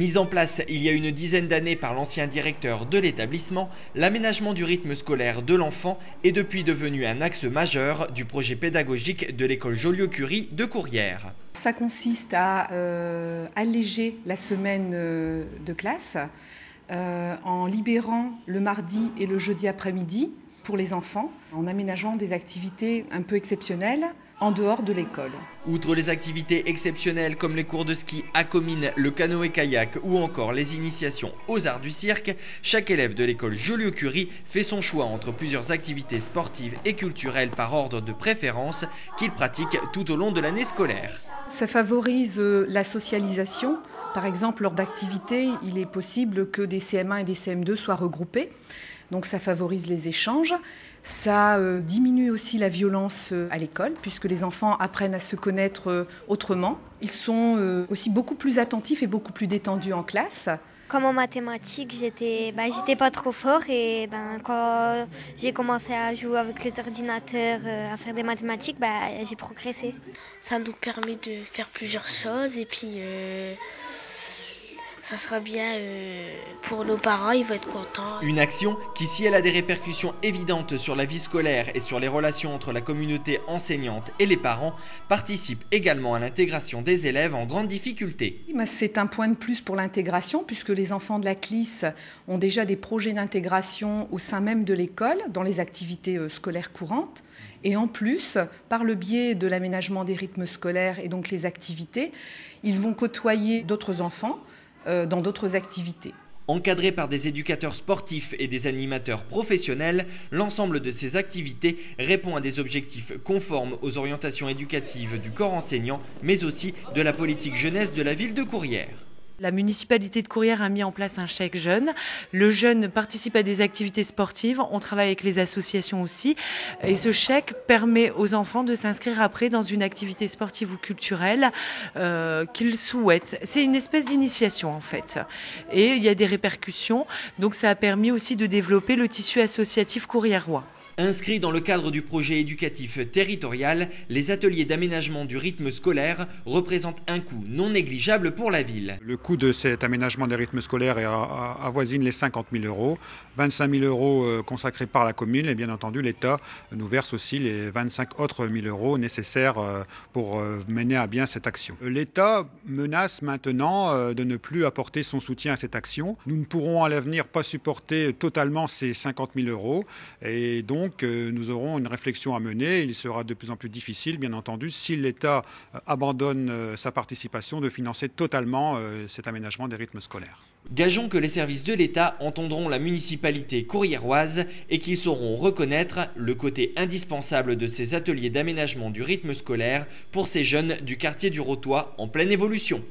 Mise en place il y a une dizaine d'années par l'ancien directeur de l'établissement, l'aménagement du rythme scolaire de l'enfant est depuis devenu un axe majeur du projet pédagogique de l'école Joliot-Curie de Courrières. Ça consiste à alléger la semaine de classe en libérant le mardi et le jeudi après-midi pour les enfants, en aménageant des activités un peu exceptionnelles en dehors de l'école. Outre les activités exceptionnelles comme les cours de ski à Comines, le canoë-kayak ou encore les initiations aux arts du cirque, chaque élève de l'école Joliot-Curie fait son choix entre plusieurs activités sportives et culturelles par ordre de préférence qu'il pratique tout au long de l'année scolaire. Ça favorise la socialisation. Par exemple, lors d'activités, il est possible que des CM1 et des CM2 soient regroupés. Donc ça favorise les échanges. Ça diminue aussi la violence à l'école, puisque les enfants apprennent à se connaître autrement. Ils sont aussi beaucoup plus attentifs et beaucoup plus détendus en classe. Comme en mathématiques, j'étais pas trop fort et quand j'ai commencé à jouer avec les ordinateurs, à faire des mathématiques, j'ai progressé. Ça nous permet de faire plusieurs choses et puis ça sera bien pour nos parents, ils vont être contents. Une action qui, si elle a des répercussions évidentes sur la vie scolaire et sur les relations entre la communauté enseignante et les parents, participe également à l'intégration des élèves en grande difficulté. C'est un point de plus pour l'intégration, puisque les enfants de la CLIS ont déjà des projets d'intégration au sein même de l'école, dans les activités scolaires courantes. Et en plus, par le biais de l'aménagement des rythmes scolaires et donc les activités, ils vont côtoyer d'autres enfants dans d'autres activités. Encadré par des éducateurs sportifs et des animateurs professionnels, l'ensemble de ces activités répond à des objectifs conformes aux orientations éducatives du corps enseignant, mais aussi de la politique jeunesse de la ville de Courrières. La municipalité de Courrières a mis en place un chèque jeune. Le jeune participe à des activités sportives. On travaille avec les associations aussi. Et ce chèque permet aux enfants de s'inscrire après dans une activité sportive ou culturelle qu'ils souhaitent. C'est une espèce d'initiation en fait. Et il y a des répercussions. Donc ça a permis aussi de développer le tissu associatif courriérois. Inscrits dans le cadre du projet éducatif territorial, les ateliers d'aménagement du rythme scolaire représentent un coût non négligeable pour la ville. Le coût de cet aménagement des rythmes scolaires avoisine les 50 000 euros. 25 000 euros consacrés par la commune et bien entendu l'État nous verse aussi les 25 autres 1 000 euros nécessaires pour mener à bien cette action. L'État menace maintenant de ne plus apporter son soutien à cette action. Nous ne pourrons à l'avenir pas supporter totalement ces 50 000 euros et donc nous aurons une réflexion à mener. Il sera de plus en plus difficile, bien entendu, si l'État abandonne sa participation, de financer totalement cet aménagement des rythmes scolaires. Gageons que les services de l'État entendront la municipalité courriéroise et qu'ils sauront reconnaître le côté indispensable de ces ateliers d'aménagement du rythme scolaire pour ces jeunes du quartier du Rotoy en pleine évolution.